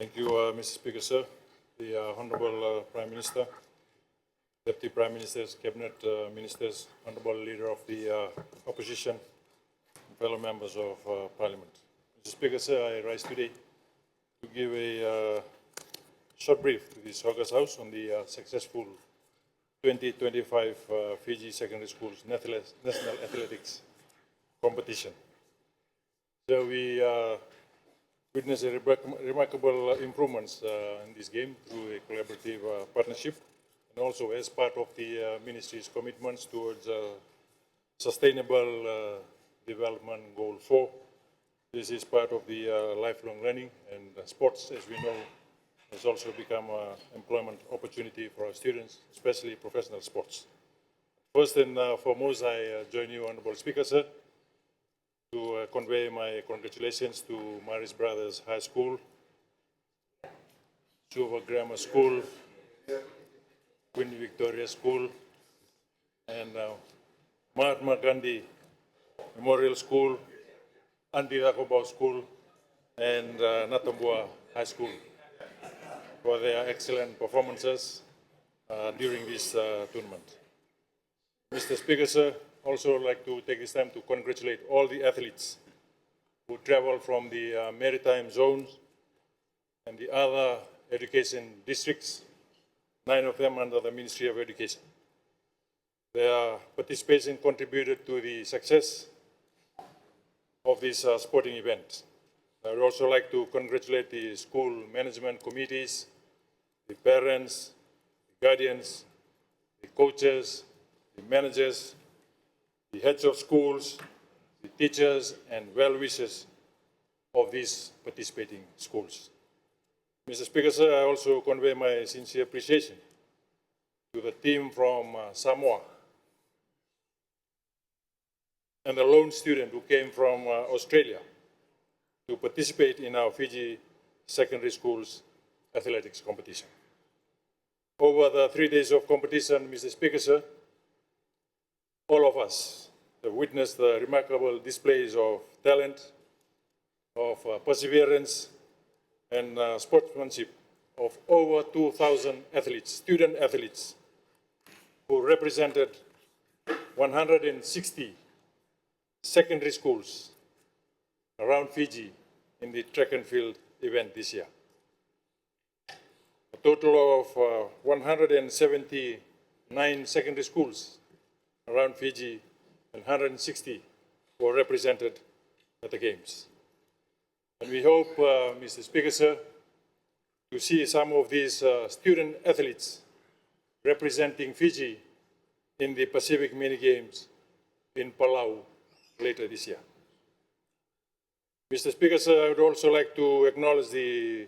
Thank you, Mr. Speaker, sir. The Honorable Prime Minister, Deputy Prime Ministers, Cabinet Ministers, Honorable Leader of the Opposition, fellow members of Parliament. Mr. Speaker, sir, I rise today to give a short brief to this August House on the successful 2025 Fiji Secondary Schools National Athletics Competition. So we witnessed remarkable improvements in this game through a collaborative partnership, and also as part of the Ministry's commitments towards Sustainable Development Goal 4. This is part of the lifelong learning, and sports, as we know, has also become an employment opportunity for our students, especially professional sports. First and foremost, I join you, Honourable Speaker, sir, to convey my congratulations to Maris Brothers High School, Suva Grammar School, Queen Victoria School, and Mahatma Gandhi Memorial School, Andi Rakobau School, and Natambua High School for their excellent performances during this tournament. Mr. Speaker, sir, also like to take this time to congratulate all the athletes who travel from the maritime zones and the other education districts, 9 of them under the Ministry of Education. Their participation contributed to the success of this sporting event. I would also like to congratulate the school management committees, the parents, the guardians, the coaches, the managers, the heads of schools, the teachers, and well-wishers of these participating schools. Mr. Speaker, sir, I also convey my sincere appreciation to the team from Samoa and the lone student who came from Australia to participate in our Fiji Secondary Schools athletics competition. Over the 3 days of competition, Mr. Speaker, sir, all of us have witnessed the remarkable displays of talent, of perseverance, and sportsmanship of over 2,000 athletes, student athletes, who represented 160 secondary schools around Fiji in the track and field event this year. A total of 179 secondary schools around Fiji and 160 were represented at the Games. And we hope, Mr. Speaker, sir, to see some of these student athletes representing Fiji in the Pacific Mini Games in Palau later this year. Mr. Speaker, sir, I would also like to acknowledge the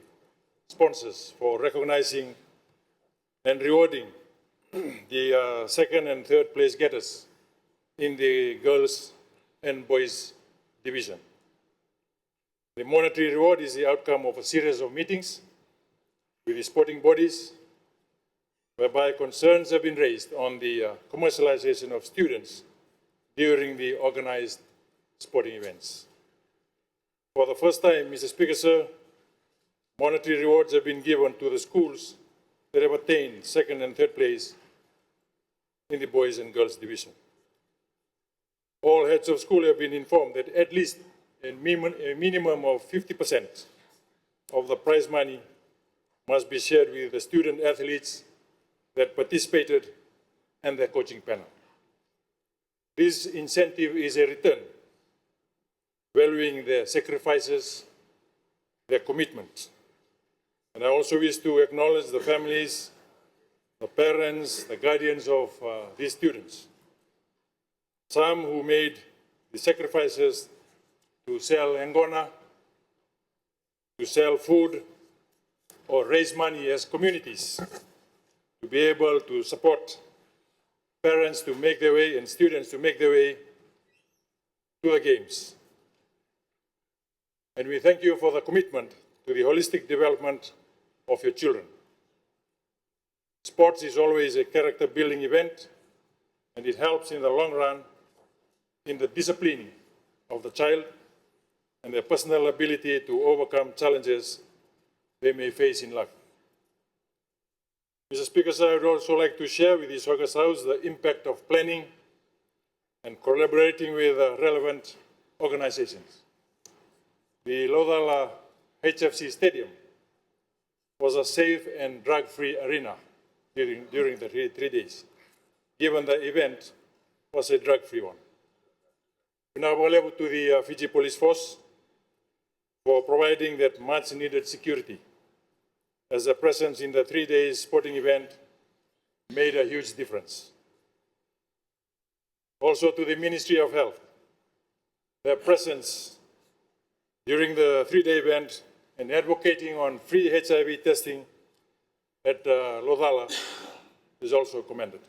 sponsors for recognizing and rewarding the second and third place getters in the girls and boys division. The monetary reward is the outcome of a series of meetings with the sporting bodies, whereby concerns have been raised on the commercialization of students during the organized sporting events. For the first time, Mr. Speaker, sir, monetary rewards have been given to the schools that have attained second and third place in the boys and girls division. All heads of school have been informed that at least a minimum of 50% of the prize money must be shared with the student athletes that participated and their coaching panel. This incentive is a return, valuing their sacrifices, their commitment. And I also wish to acknowledge the families, the parents, the guardians of these students. Some who made the sacrifices to sell angona, to sell food, or raise money as communities to be able to support parents to make their way and students to make their way to the Games. And we thank you for the commitment to the holistic development of your children. Sports is always a character-building event, and it helps in the long run in the disciplining of the child and their personal ability to overcome challenges they may face in life. Mr. Speaker, sir, I would also like to share with this August House the impact of planning and collaborating with relevant organizations. The Lodala HFC Stadium was a safe and drug-free arena during the 3 days, given the event was a drug-free one. Pinabalevu to the Fiji Police Force for providing that much-needed security, as the presence in the 3 days sporting event made a huge difference. Also to the Ministry of Health, their presence during the 3-day event and advocating on free HIV testing at Lodala is also commended.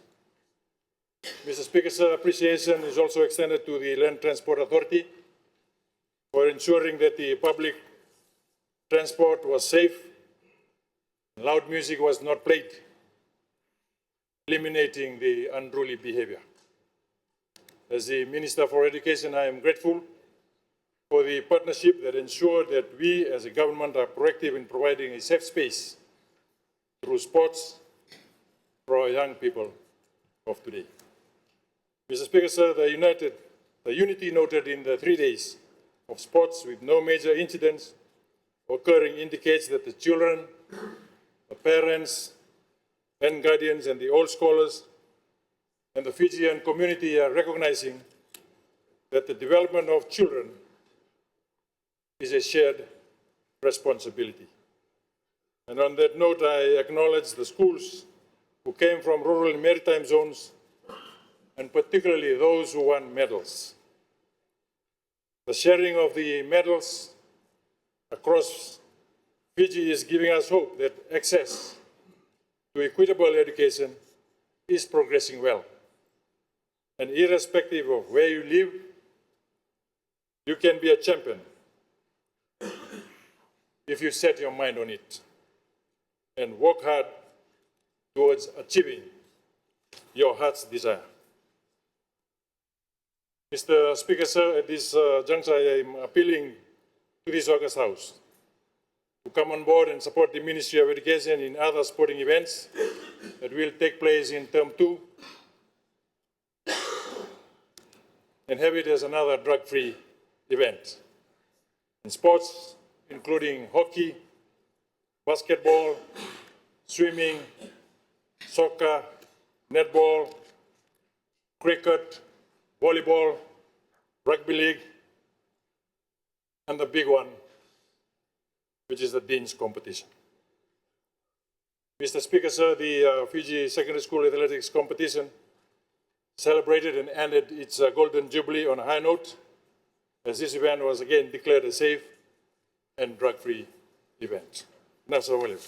Mr. Speaker, sir, appreciation is also extended to the Land Transport Authority for ensuring that the public transport was safe, loud music was not played, eliminating the unruly behavior. As the Minister for Education, I am grateful for the partnership that ensured that we as a government are proactive in providing a safe space through sports for our young people of today. Mr. Speaker, sir, the unity noted in the 3 days of sports with no major incidents occurring indicates that the children, the parents and guardians and the old scholars and the Fijian community are recognizing that the development of children is a shared responsibility. And on that note, I acknowledge the schools who came from rural and maritime zones, and particularly those who won medals. The sharing of the medals across Fiji is giving us hope that access to equitable education is progressing well. And irrespective of where you live, you can be a champion if you set your mind on it and work hard towards achieving your heart's desire. Mr. Speaker, sir, at this juncture, I am appealing to this August House to come on board and support the Ministry of Education in other sporting events that will take place in Term 2 and have it as another drug-free event. In sports, including hockey, basketball, swimming, soccer, netball, cricket, volleyball, rugby league, and the big one, which is the Dean's competition. Mr. Speaker, sir, the Fiji Secondary School Athletics competition celebrated and ended its Golden Jubilee on a high note, as this event was again declared a safe and drug-free event. Nasa William.